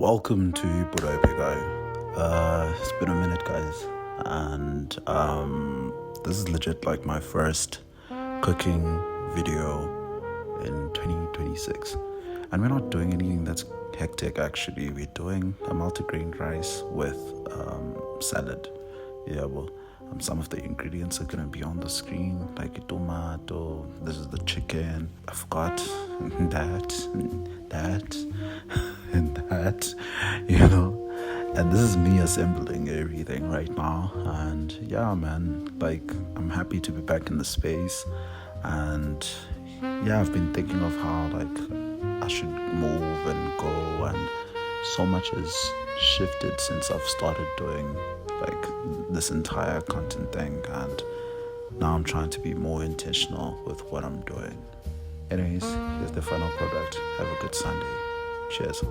Welcome to Ibhuda Ephekayo. It's been a minute, guys, and this is legit like my first cooking video in 2026, and we're not doing anything that's hectic. Actually, we're doing a multigrain rice with salad. Yeah, well, some of the ingredients are gonna be on the screen, like a tomato. This is the chicken. I forgot that, and that, And this is me assembling everything right now. And yeah, man, like I'm happy to be back in the space. And yeah, I've been thinking of how like I should move and go, and so much has shifted since I've started doing like this entire content thing, and now I'm trying to be more intentional with what I'm doing. Anyways, here's the final product. Have a good Sunday. Cheers.